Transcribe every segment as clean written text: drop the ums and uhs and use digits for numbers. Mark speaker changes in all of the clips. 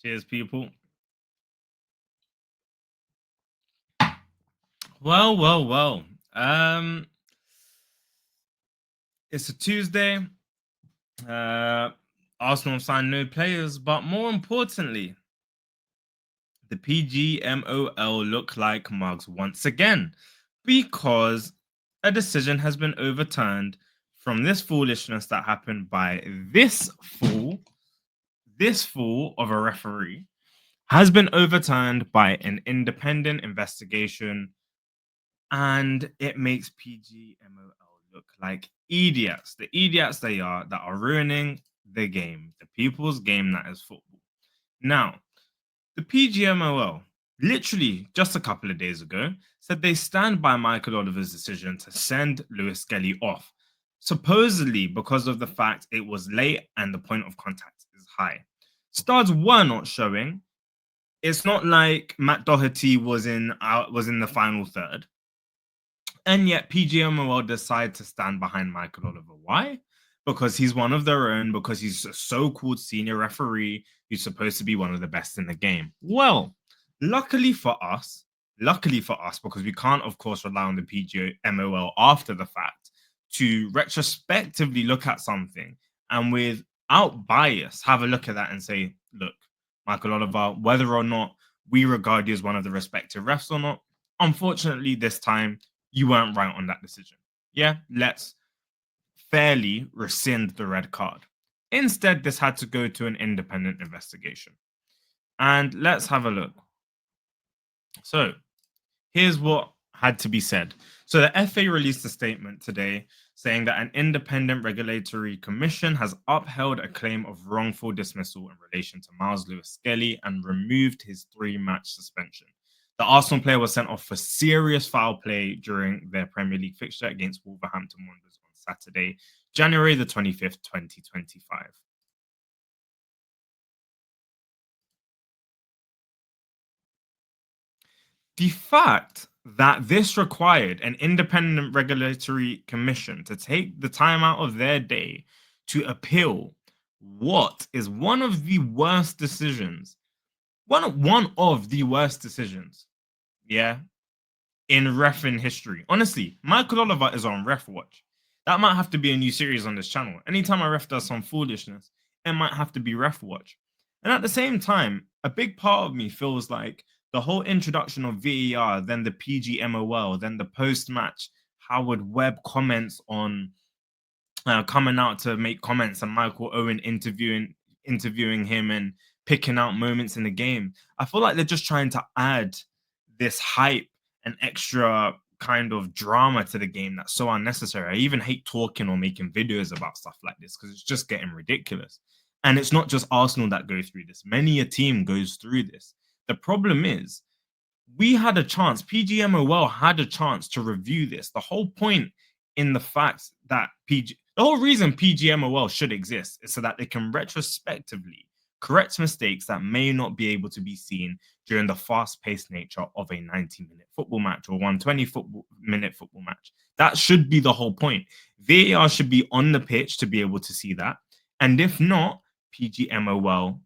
Speaker 1: Cheers, people. Well. Um, it's a Tuesday. Uh, Arsenal signed no players, but more importantly, the PGMOL look like mugs once again because a decision has been overturned from this foolishness that happened by this fool of a referee has been overturned by an independent investigation, and it makes PGMOL look like idiots, the idiots they are that are ruining the game, the people's game that is football. Now, the PGMOL, literally just a couple of days ago, said they stand by Michael Oliver's decision to send Lewis Skelly off, supposedly because of the fact it was late and the point of contact is high. Studs were not showing. It's not like Matt Doherty was in the final third. And yet PGMOL decide to stand behind Michael Oliver. Why? Because he's one of their own, because he's a so-called senior referee who's supposed to be one of the best in the game. Well, luckily for us, because we can't, of course, rely on the PGMOL after the fact to retrospectively look at something and without bias, have a look at that and say, look, Michael Oliver, whether or not we regard you as one of the respective refs or not, unfortunately, this time you weren't right on that decision. Yeah, let's fairly rescind the red card. Instead, this had to go to an independent investigation. And let's have a look. So, here's what had to be said. So, the FA released a statement today saying that an independent regulatory commission has upheld a claim of wrongful dismissal in relation to Miles Lewis Skelly and removed his 3-match suspension. The Arsenal player was sent off for serious foul play during their Premier League fixture against Wolverhampton Wanderers on Saturday, January the 25th, 2025. The fact that this required an independent regulatory commission to take the time out of their day to appeal what is one of the worst decisions, one of the worst decisions, yeah, in ref in history. Honestly, Michael Oliver is on Ref Watch. That might have to be a new series on this channel. Anytime a ref does some foolishness, it might have to be Ref Watch. And at the same time, a big part of me feels like the whole introduction of VAR, then the PGMOL, then the post-match Howard Webb comments on coming out to make comments, and Michael Owen interviewing him and picking out moments in the game. I feel like they're just trying to add this hype and extra kind of drama to the game that's so unnecessary. I even hate talking or making videos about stuff like this because it's just getting ridiculous. And it's not just Arsenal that go through this. Many a team goes through this. The problem is we had a chance, PGMOL had a chance to review this. The whole point in the fact that the whole reason PGMOL should exist is so that they can retrospectively correct mistakes that may not be able to be seen during the fast-paced nature of a 90-minute football match or 120-minute football match. That should be the whole point. VAR should be on the pitch to be able to see that. And if not, PGMOL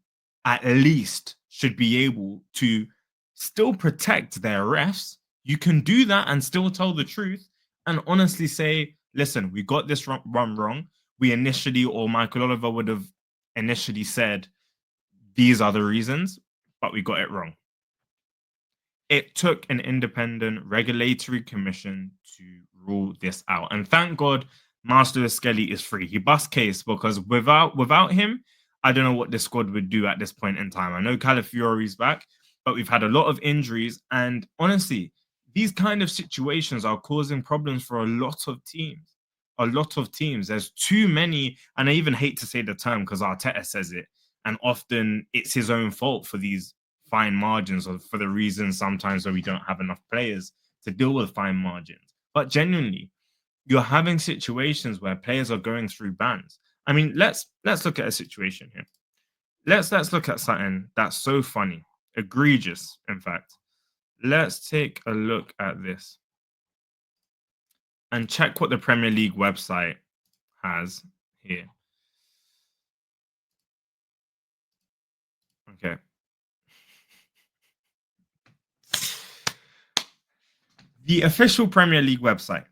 Speaker 1: at least should be able to still protect their refs. You can do that and still tell the truth and honestly say, listen, we got this run wrong. We initially, or Michael Oliver would have initially said, these are the reasons, but we got it wrong. It took an independent regulatory commission to rule this out. And thank God, Master Skelly is free. He bust case because without him, I don't know what this squad would do at this point in time. I know Calafiori's back, but we've had a lot of injuries. And honestly, these kind of situations are causing problems for a lot of teams. A lot of teams. There's too many, and I even hate to say the term because Arteta says it, and often it's his own fault for these fine margins or for the reason sometimes where we don't have enough players to deal with fine margins. But genuinely, you're having situations where players are going through bans. I mean, let's look at a situation here. Let's look at something that's so funny, egregious, in fact. Let's take a look at this and check what the Premier League website has here. Okay. The official Premier League website,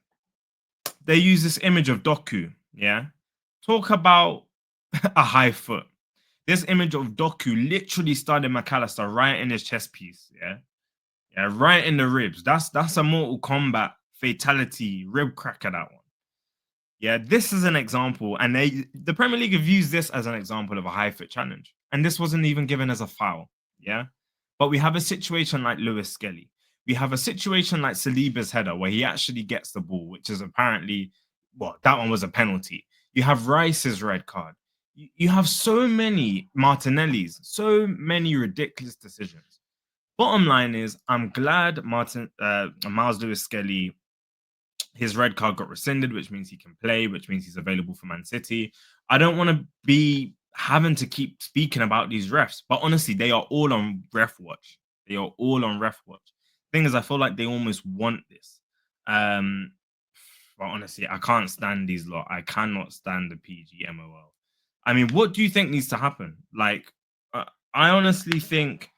Speaker 1: they use this image of Doku. Yeah. Talk about a high foot. This image of Doku literally started McAllister right in his chest piece. Yeah. Yeah. Right in the ribs. That's a Mortal Kombat fatality rib cracker, that one. Yeah, this is an example, and the Premier League have used this as an example of a high foot challenge, and this wasn't even given as a foul. Yeah, but we have a situation like Lewis Skelly. We have a situation like Saliba's header where he actually gets the ball, which is apparently, well, that one was a penalty. You have Rice's red card. You have so many Martinelli's, so many ridiculous decisions. Bottom line is, I'm glad Miles Lewis Skelly, his red card got rescinded, which means he can play, which means he's available for Man City. I don't want to be having to keep speaking about these refs, but honestly, they are all on ref watch. They are all on ref watch. Thing is, I feel like they almost want this. Um, but honestly, I can't stand these lot. I cannot stand the PGMOL. I mean, what do you think needs to happen? Like, I honestly think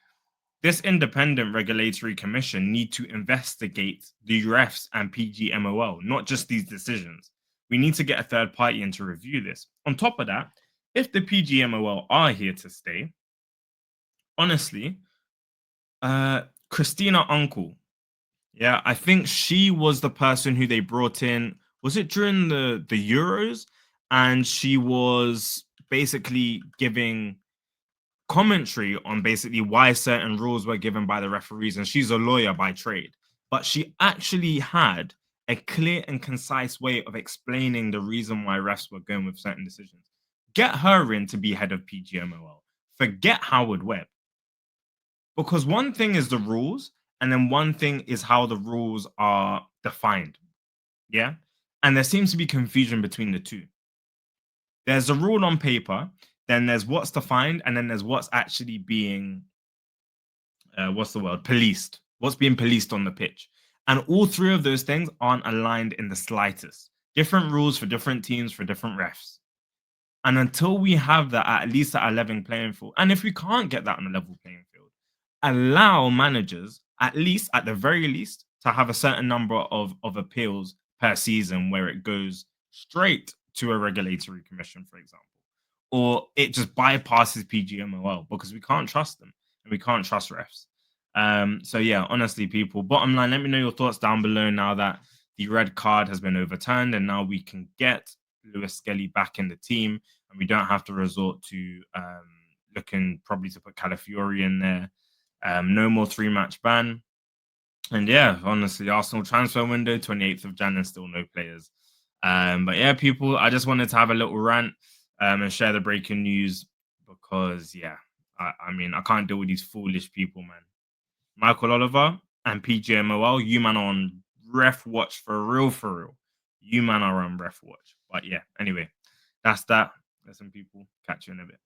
Speaker 1: this independent regulatory commission need to investigate the refs and PGMOL, not just these decisions. We need to get a third party in to review this. On top of that, if the PGMOL are here to stay, honestly, Christina Uncle, yeah, I think she was the person who they brought in. Was it during the Euros? And she was basically giving commentary on basically why certain rules were given by the referees, and she's a lawyer by trade, but she actually had a clear and concise way of explaining the reason why refs were going with certain decisions. Get her in to be head of PGMOL. Forget Howard Webb, because one thing is the rules, and then one thing is how the rules are defined. Yeah, and there seems to be confusion between the two. There's a rule on paper, then there's what's defined, and then there's what's actually being what's the word? Policed. What's being policed on the pitch. And all three of those things aren't aligned in the slightest. Different rules for different teams, for different refs. And until we have that at least at a level playing field, and if we can't get that on a level playing field, allow managers, at least, at the very least, to have a certain number of appeals per season where it goes straight to a regulatory commission, for example. Or it just bypasses PGMOL because we can't trust them and we can't trust refs. So yeah, honestly, people, bottom line, let me know your thoughts down below now that the red card has been overturned and now we can get Lewis Skelly back in the team and we don't have to resort to looking probably to put Calafiori in there. No more 3-match ban. And yeah, honestly, Arsenal transfer window, 28th of Jan, and still no players. But yeah, people, I just wanted to have a little rant and share the breaking news because, yeah, I mean, I can't deal with these foolish people, man. Michael Oliver and PGMOL, you man are on ref watch for real, for real. You man are on ref watch. But yeah, anyway, that's that. Listen, people, catch you in a bit.